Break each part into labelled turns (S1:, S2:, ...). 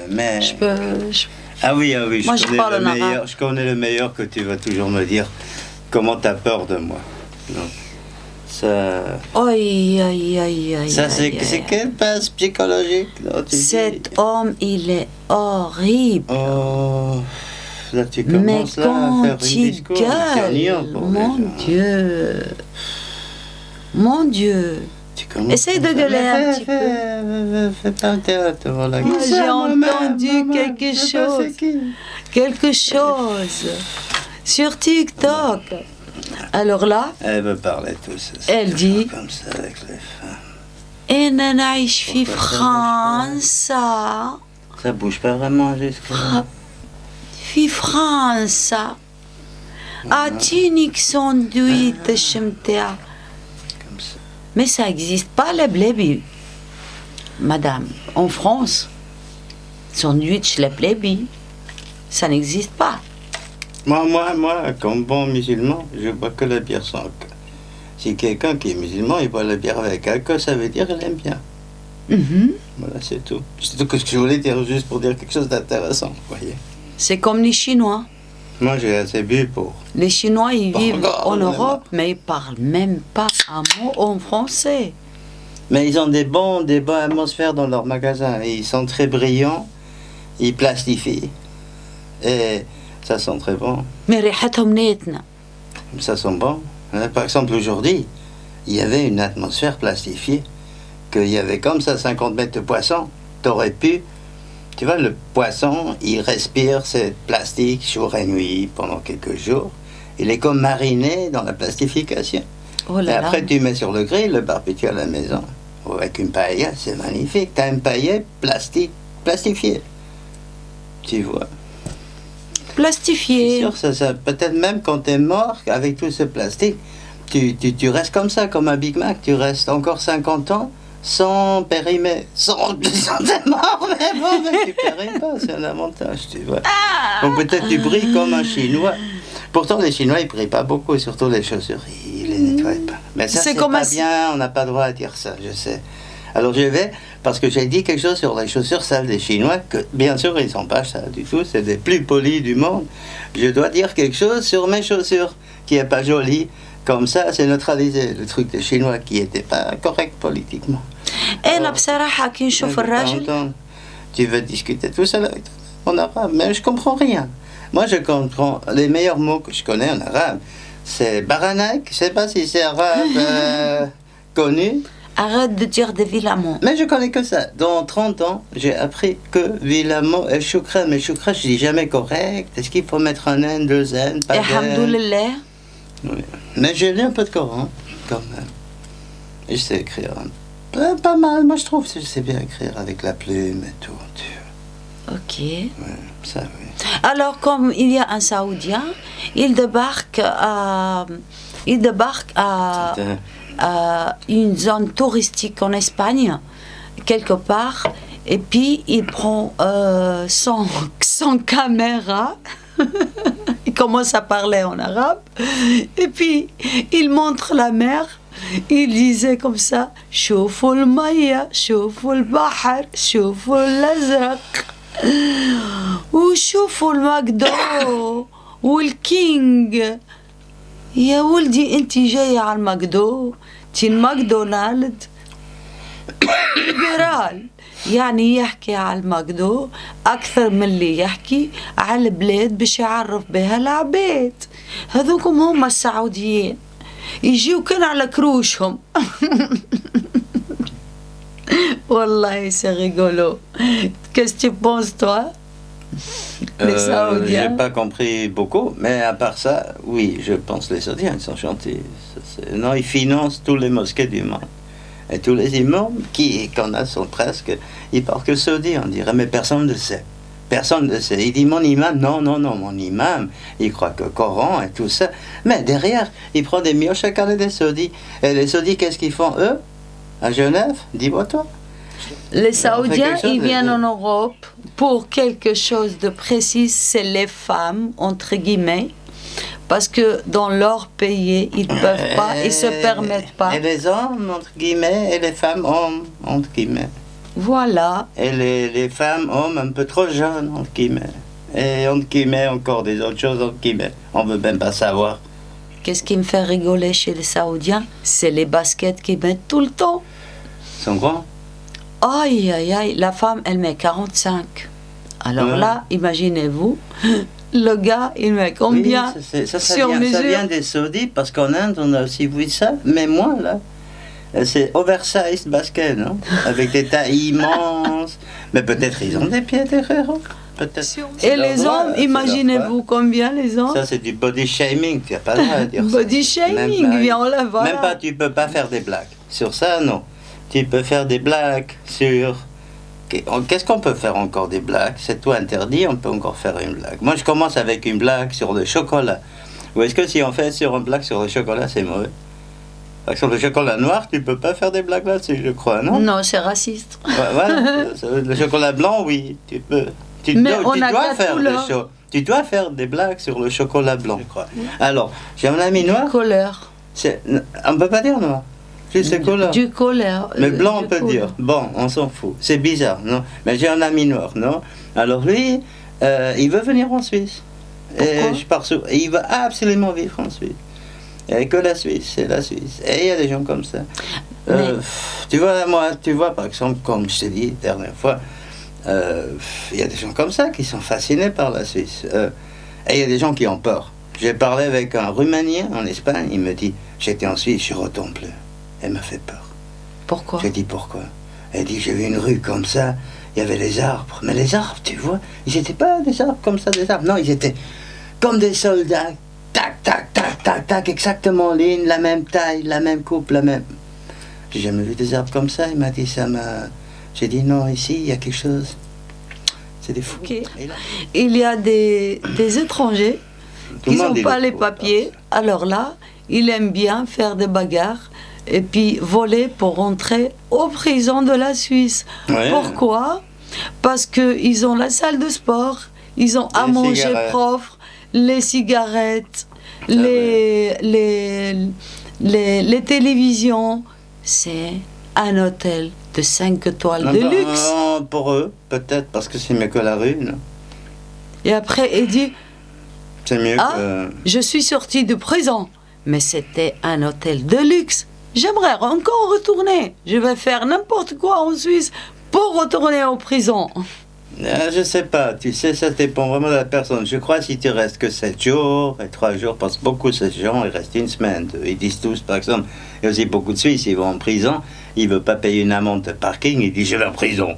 S1: Mais...
S2: Je-
S1: Ah oui, ah oui,
S2: Moi, je parle en arabe.
S1: je connais le meilleur que tu vas toujours me dire comment t'as peur de moi. Donc, ça,
S2: Aïe, aïe, aïe, aïe.
S1: ça
S2: aïe,
S1: c'est
S2: aïe.
S1: quelle base psychologique là, tu dis?
S2: Cet homme, il est horrible.
S1: Oh, là tu
S2: Mais
S1: commences là à
S2: quand
S1: faire une
S2: il
S1: discours discerniant
S2: gueule,
S1: pour
S2: mon
S1: les gens.
S2: Dieu. Mon Dieu.
S1: Tu commences
S2: Essaye de
S1: comme ça.
S2: gueuler un
S1: Mais
S2: petit peu.
S1: Fais pas un théâtre devant la
S2: Moi,
S1: gueule.
S2: j'ai
S1: Moi-même,
S2: entendu
S1: moi-même,
S2: quelque
S1: je sais pas
S2: chose.
S1: c'est qui.
S2: Quelque chose. Sur TikTok. Alors là,
S1: Elle veut parler tout ça.
S2: Elle dit-
S1: comme ça avec les femmes.
S2: أنا نعيش في
S1: Pourquoi ça
S2: فرنسا.
S1: Ça bouge pas vraiment jusque-là.
S2: في فرنسا. أعطينيك سندويتش متاع.
S1: Comme ça.
S2: Mais ça n'existe pas, les blébis. Madame, en France, sandwich, les blébis, ça n'existe pas.
S1: Moi, comme bon musulman, je bois que la bière sans alcool. Si quelqu'un qui est musulman, il boit la bière avec alcool, ça veut dire qu'il aime bien.
S2: Mhm.
S1: Voilà, c'est tout. C'est tout ce que je voulais dire, juste pour dire quelque chose d'intéressant, vous voyez.
S2: C'est comme les Chinois.
S1: Moi, j'ai assez bu pour...
S2: Les Chinois, ils
S1: Pas
S2: vivent
S1: encore,
S2: en
S1: on est
S2: Europe, mais ils parlent même pas un mot en français.
S1: Mais ils ont des bonnes atmosphères dans leurs magasins. Et ils sont très brillants, ils plastifient. Et ça sent très bon.
S2: Mais ريحتهم نيتنا.
S1: Ça sent bon. Hein, par exemple, aujourd'hui, il y avait une atmosphère plastifiée, qu'il y avait comme ça 50 mètres de poisson. T'aurais pu, tu vois, le poisson, il respire ce plastique jour et nuit pendant quelques jours. Il est comme mariné dans la plastification.
S2: Oh
S1: Et
S2: là là.
S1: après, tu mets sur le grill le barbecue à la maison. Ou avec une paella, c'est magnifique. T'as une paella plastifiée. Tu vois. C'est
S2: Plastifié.
S1: sûr, ça peut-être même quand tu es mort, avec tout ce plastique, tu restes comme ça, comme un Big Mac, tu restes encore 50 ans sans périmer. Sans t'es mort, mais bon, mais tu périmes pas, c'est un avantage, tu vois. Donc peut-être tu brilles comme un Chinois. Pourtant, les Chinois, ils brillent pas beaucoup, surtout les chaussures, ils les nettoient pas. Mais ça,
S2: C'est
S1: c'est
S2: comme
S1: pas
S2: un-
S1: bien, on n'a pas le droit à dire ça, je sais. Alors je vais, parce que j'ai dit quelque chose sur les chaussures sales des Chinois, que bien sûr ils sont pas sales du tout, c'est les plus polis du monde. Je dois dire quelque chose sur mes chaussures, qui est pas joli. Comme ça, c'est neutralisé le truc des Chinois qui était pas correct politiquement.
S2: أنا بصراحة كي نشوف الراجل
S1: Tu veux discuter tout seul avec toi en arabe, mais je comprends rien. Moi je comprends, les meilleurs mots que je connais en arabe, c'est baranak, je sais pas si c'est arabe connu.
S2: arrête de dire des vilains mots.
S1: Mais je connais que ça. Dans 30 ans, j'ai appris que Vilamo et Choukra. Mais Choukra, je dis jamais correct. Est-ce qu'il faut mettre un N, deux N, pas
S2: Et
S1: de N?
S2: alhamdoulilah.
S1: Oui. Mais j'ai lu un peu de Coran, quand même. Et je sais écrire pas mal. Moi, je trouve que je sais bien écrire avec la plume et tout.
S2: Ok.
S1: Ouais, ça, oui.
S2: Alors, comme il y a un Saoudien, il débarque à une zone touristique en Espagne, quelque part, et puis il prend son caméra, il commence à parler en arabe, et puis il montre la mer. Il disait comme ça: شوفوا المية شوفوا البحر شوفوا الأزرق وشوفوا الماكدو والكينج. يا ولدي انت جاية على الماكدو، تي الماكدونالد ليبرال، يعني يحكي على الماكدو أكثر من اللي يحكي على البلاد باش يعرف بها العباد. هذوكم هم السعوديين يجيو كان على كروشهم. والله c'est rigolo. Qu'est-ce que tu penses toi? Les Saoudiens.
S1: J'ai pas compris beaucoup, mais à part ça, oui, je pense que les Saoudiens, ils sont gentils. Non, ils financent tous les mosquées du monde. Et tous les imams qu'on a sont presque... Ils parlent que saoudi, on dirait, mais personne ne le sait. Personne ne le sait. Il dit, mon imam, non, mon imam, il croit que Coran et tout ça. Mais derrière, il prend des mioches chaque année des saudis. Et les saudis, qu'est-ce qu'ils font, eux? À Genève? Dis-moi toi.
S2: Les Saoudiens,
S1: chose
S2: ils viennent
S1: de-
S2: en Europe pour quelque chose de précis, c'est les femmes, entre guillemets, parce que dans leur pays, ils ne peuvent pas, ils se permettent pas.
S1: Et les hommes, entre guillemets, et les femmes, hommes, entre guillemets.
S2: Voilà.
S1: Et les femmes, hommes un peu trop jeunes, entre guillemets. Et entre guillemets, encore des autres choses, entre guillemets. On veut même pas savoir.
S2: Qu'est-ce qui me fait rigoler chez les Saoudiens? C'est les baskets qu'ils mettent tout le temps.
S1: Ils sont grands.
S2: Aïe, aïe, aïe. La femme, elle met 45. Alors
S1: Ouais.
S2: là, imaginez-vous, le gars, il met combien
S1: Oui, ça
S2: sur
S1: vient,
S2: mesure?
S1: ça vient des Saoudis, parce qu'en Inde, on a aussi vu ça. Mais moi, là, c'est oversized basket, non? Avec des tailles immenses. Mais peut-être ils ont des pieds différents. Peut-être.
S2: Et les hommes, imaginez-vous combien les hommes?
S1: Ça, c'est du body shaming, tu n'as pas le droit de dire ça.
S2: Body shaming,
S1: Même pas-
S2: viens, on la voit.
S1: Même pas, tu peux pas faire des blagues. Sur ça, non. Tu peux faire des blagues sur... Qu'est-ce qu'on peut faire encore des blagues? C'est tout interdit, on peut encore faire une blague. Moi, je commence avec une blague sur le chocolat. Ou est-ce que si on fait sur une blague sur le chocolat, c'est mauvais? Par exemple, le chocolat noir, tu peux pas faire des blagues là-dessus, je crois, non?
S2: Non, c'est raciste.
S1: Ouais, voilà. Le chocolat blanc, oui, tu peux. Tu
S2: Mais
S1: dois,
S2: on
S1: tu
S2: a
S1: dois
S2: qu'à
S1: faire
S2: tout
S1: des
S2: là.
S1: choses. Tu dois faire des blagues sur le chocolat blanc, je crois. Alors, j'ai un ami noir.
S2: Couleur.
S1: On peut pas dire noir. Juste c'est couleur.
S2: Du couleur.
S1: Mais blanc, on
S2: du
S1: peut
S2: couleur.
S1: dire. Bon, on s'en fout. C'est bizarre, non? Mais j'ai un ami noir, non? Alors lui, il veut venir en Suisse.
S2: Pourquoi?
S1: Et je pars sous. Et il va absolument vivre en Suisse. Et que la Suisse, c'est la Suisse. Et il y a des gens comme ça. Tu vois, moi, par exemple, comme je t'ai dit la dernière fois, il y a des gens comme ça qui sont fascinés par la Suisse. Et il y a des gens qui ont peur. J'ai parlé avec un Rumanien en Espagne, il me dit, j'étais en Suisse, je retourne plus. Elle m'a fait peur.
S2: Pourquoi?
S1: J'ai dit pourquoi? Elle dit, j'ai vu une rue comme ça, il y avait les arbres. Mais les arbres, tu vois, ils n'étaient pas des arbres comme ça, des arbres. Non, ils étaient comme des soldats. Tac, tac, tac, tac, tac, exactement en ligne, la même taille, la même coupe, la même... J'ai jamais vu des arbres comme ça. Il m'a dit, ça m'a... J'ai dit, non, ici, il y a quelque chose. C'est des fous.
S2: Ok. Il y a des étrangers
S1: Tout
S2: qui
S1: le monde
S2: n'ont
S1: dit
S2: pas
S1: des
S2: les
S1: fous,
S2: papiers. Alors là, ils aiment bien faire des bagarres et puis voler pour rentrer aux prisons de la Suisse.
S1: Ouais.
S2: Pourquoi? Parce qu'ils ont la salle de sport, ils ont à
S1: Les
S2: manger
S1: cigarettes.
S2: propre, les cigarettes,
S1: Ah
S2: les télévisions. C'est un hôtel de 5 étoiles de luxe.
S1: Non, pour eux, peut-être, parce que c'est mieux que la rue, non?
S2: Et après, il dit,
S1: C'est mieux
S2: ah,
S1: que...
S2: je suis sorti de prison, mais c'était un hôtel de luxe. J'aimerais encore retourner. Je vais faire n'importe quoi en Suisse pour retourner en prison.
S1: Je sais pas, tu sais, ça dépend vraiment de la personne. Je crois que si tu restes que 7 jours et 3 jours, parce que beaucoup de ces gens, ils restent une semaine. Ils disent tous, par exemple, il y a aussi beaucoup de Suisses, ils vont en prison, ils ne veulent pas payer une amende de parking, ils disent je vais en prison.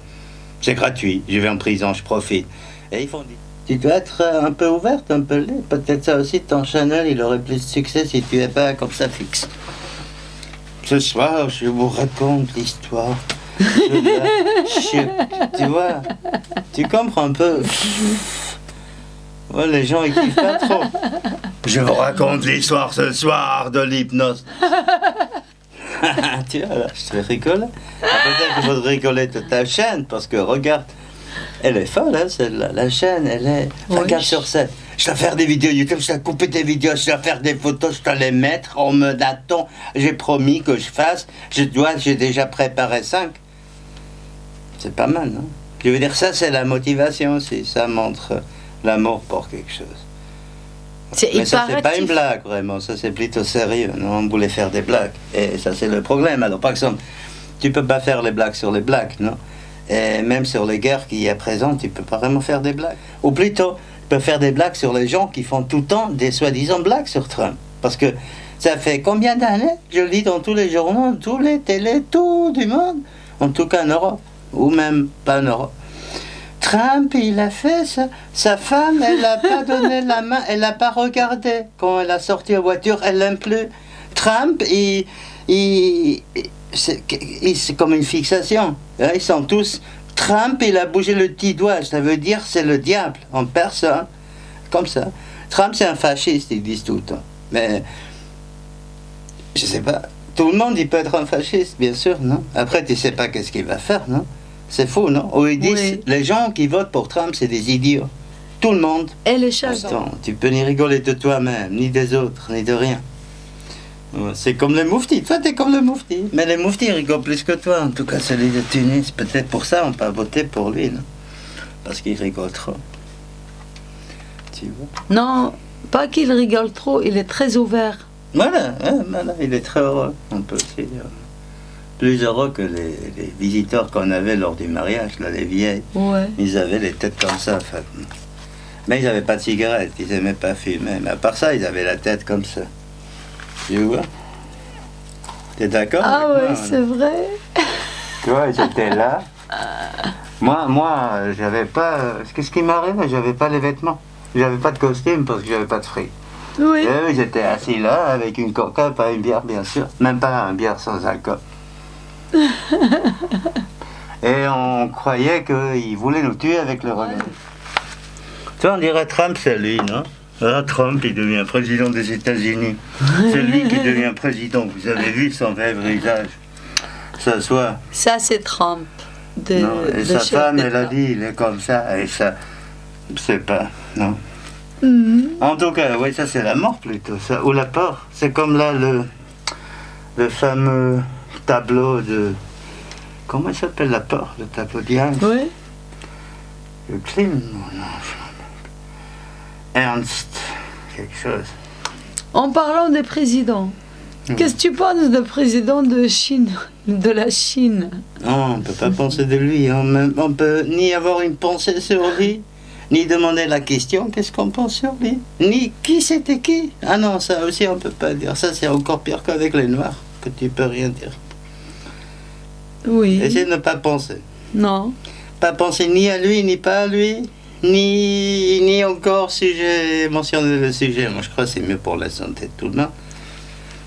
S1: C'est gratuit, je vais en prison, je profite. Et ils font tu dois être un peu ouverte, un peu laid. Peut-être ça aussi, ton Chanel, il aurait plus de succès si tu n'es pas comme ça fixe. Ce soir, je vous raconte l'histoire. Tu vois, tu comprends un peu. Ouais, les gens ils kiffent pas trop. Je vous raconte l'histoire ce soir de l'hypnose. Tu vois, là, je te fais rigoler. Peut-être qu'il faut rigoler de ta chaîne parce que regarde, elle est folle, hein, celle-là. La chaîne, elle est.
S2: Oui.
S1: Regarde sur 7. Je dois faire des vidéos YouTube, je dois couper des vidéos, je dois faire des photos, je dois les mettre. On me attend. J'ai promis que je fasse. J'ai déjà préparé 5. C'est pas mal, non? Je veux dire, ça, c'est la motivation aussi. Ça montre l'amour pour quelque chose. Mais ça, c'est pas une blague, vraiment. Ça, c'est plutôt sérieux. Non, on voulait faire des blagues. Et ça, c'est le problème. Alors, par exemple, tu peux pas faire les blagues sur les blagues, non? Et même sur les guerres qu'il y a présentes, tu peux pas vraiment faire des blagues. Ou plutôt, tu peux faire des blagues sur les gens qui font tout le temps des soi-disant blagues sur Trump. Parce que ça fait combien d'années que je lis dans tous les journaux, tous les télés, tout du monde, en tout cas en Europe, ou même pas en Europe. Trump, il a fait ça. Sa femme, elle n'a pas donné la main, elle n'a pas regardé. Quand elle a sorti la voiture, elle l'aime plus. Trump, c'est comme une fixation. Ils sont tous... Trump, il a bougé le petit doigt. Ça veut dire c'est le diable en personne. Comme ça. Trump, c'est un fasciste, ils disent tout le temps. Mais, je sais pas. Tout le monde, il peut être un fasciste, bien sûr, non? Après, tu sais pas qu'est-ce qu'il va faire, non? C'est faux, non? Ou ils disent,
S2: Oui.
S1: les gens qui votent pour Trump, c'est des idiots. Tout le monde.
S2: Et les chats.
S1: Attends, tu peux ni rigoler de toi-même, ni des autres, ni de rien. Ouais, c'est comme les mouftis. Toi, t'es comme le moufti. Mais les mouftis rigolent plus que toi. En tout cas, celui de Tunis. Peut-être pour ça, on peut voter pour lui. Non, parce qu'il rigole trop. Tu vois.
S2: Non, pas qu'il rigole trop, il est très ouvert.
S1: Voilà, hein, voilà, il est très heureux. On peut aussi dire. Plus heureux que les visiteurs qu'on avait lors du mariage, là, les vieilles.
S2: Ouais.
S1: Ils avaient les têtes comme ça, en fait. Mais ils n'avaient pas de cigarette, ils n'aimaient pas fumer. Mais à part ça, ils avaient la tête comme ça. Tu vois? T'es d'accord?
S2: Ah
S1: avec
S2: ouais,
S1: moi,
S2: c'est vrai.
S1: tu vois, j'étais là. Moi, j'avais pas. Qu'est-ce qui m'arrive? J'avais pas les vêtements. J'avais pas de costume parce que j'avais pas de fric.
S2: Oui.
S1: Et eux, ils étaient assis là avec une coca, pas une bière, bien sûr. Même pas une bière sans alcool. Et on croyait qu'ils voulaient nous tuer avec le regard. Tu vois, on dirait Trump, c'est lui, non? Ah, Trump, il devient président des États-Unis. C'est lui qui devient président. Vous avez vu son vrai visage. Ça soit.
S2: Ça, c'est Trump.
S1: Non, et sa
S2: chef
S1: femme, elle a
S2: d'État.
S1: dit, il est comme ça. Et ça, c'est pas. Non.
S2: Mhm.
S1: En tout cas, oui, ça c'est la mort plutôt, ça, ou la peur. C'est comme là le fameux tableau de. Comment il s'appelle la peur? Le tableau d'Yann?
S2: Oui.
S1: Le Klim? Non, je m'en rappelle. Ernst, quelque chose.
S2: En parlant des présidents, qu'est-ce que tu penses du président de Chine, de la Chine?
S1: Non, on ne peut pas penser de lui. On peut ni avoir une pensée sur lui, ni demander la question, qu'est-ce qu'on pense sur lui, ni qui c'était qui. Ah non, ça aussi on ne peut pas dire. Ça c'est encore pire qu'avec les Noirs, que tu peux rien dire.
S2: Oui.
S1: Essaye de ne pas penser.
S2: Non.
S1: Pas penser ni à lui, ni pas à lui, ni encore si j'ai mentionné le sujet. Moi je crois que c'est mieux pour la santé de tout le monde.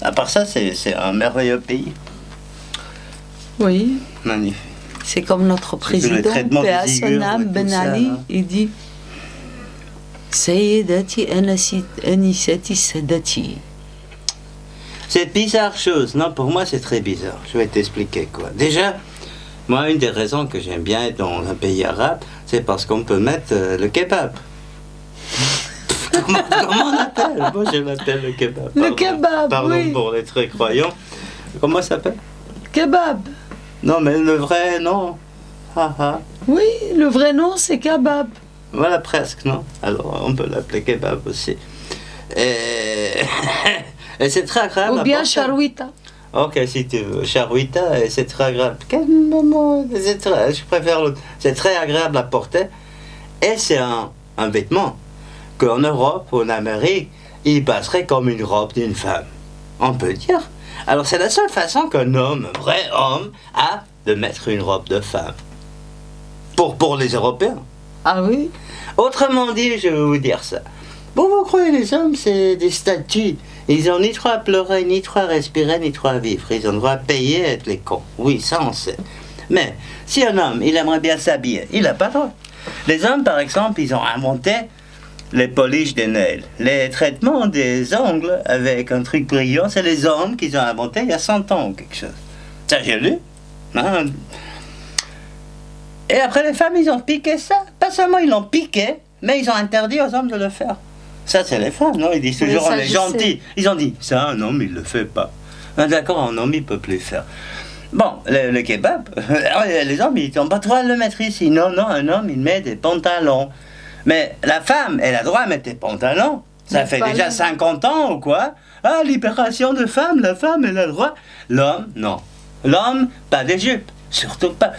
S1: À part ça, c'est un merveilleux pays.
S2: Oui.
S1: Magnifique.
S2: C'est comme notre
S1: que le
S2: président,
S1: traitement
S2: paix à
S1: des
S2: son
S1: figures
S2: âme,
S1: et tout
S2: Ben
S1: ça,
S2: Ali,
S1: là.
S2: il dit Sayyidati Anisati Sadati.
S1: Cette bizarre chose, non, pour moi c'est très bizarre. Je vais t'expliquer quoi. Déjà, moi une des raisons que j'aime bien être dans un pays arabe, c'est parce qu'on peut mettre le kebab. comment on appelle? Moi je l'appelle le kebab.
S2: Le kebab,
S1: Pardon
S2: oui.
S1: pour les très croyants. Comment ça s'appelle?
S2: Kebab.
S1: Non, mais le vrai nom. Ah, ah.
S2: Oui, le vrai nom c'est kebab.
S1: Voilà, presque, non? Alors, on peut l'appeler kebab aussi. Et, et c'est très agréable.
S2: Ou
S1: à
S2: bien
S1: porter.
S2: charwita.
S1: Ok, si tu veux. Charwita, et c'est très agréable. Quel moment? Je préfère l'autre. C'est très agréable à porter. Et c'est un vêtement qu'en Europe ou en Amérique, il passerait comme une robe d'une femme. On peut dire. Alors, c'est la seule façon qu'un homme, un vrai homme, a de mettre une robe de femme. Pour les Européens.
S2: Ah oui.
S1: Autrement dit, je vais vous dire ça. Bon, vous croyez les hommes, c'est des statues. Ils ont ni droit à pleurer, ni droit à respirer, ni droit à vivre. Ils ont droit à payer et être les cons. Oui, ça on sait. Mais si un homme, il aimerait bien s'habiller, il n'a pas le droit. Les hommes, par exemple, ils ont inventé les polish des nails. Les traitements des ongles avec un truc brillant, c'est les hommes qui ont inventé il y a 100 ans ou quelque chose. Ça, j'ai lu. Hein? Et après, les femmes, ils ont piqué ça. Pas seulement ils l'ont piqué, mais ils ont interdit aux hommes de le faire. Ça, c'est les femmes, non? Ils disent
S2: Oui,
S1: toujours,
S2: ça,
S1: on est
S2: je
S1: gentil.
S2: sais.
S1: Ils ont dit, ça, un homme, il le fait pas. Ah, d'accord, un homme, il peut plus le faire. Bon, le kebab, les hommes, ils n'ont pas le droit de le mettre ici. Non, non, un homme, il met des pantalons. Mais la femme, elle a le droit de mettre des pantalons. Ça
S2: Mais
S1: fait
S2: pas
S1: déjà
S2: l'homme.
S1: 50 ans ou quoi? Ah, libération de femme, la femme, elle a le droit. L'homme, non. L'homme, pas des jupes. Surtout pas.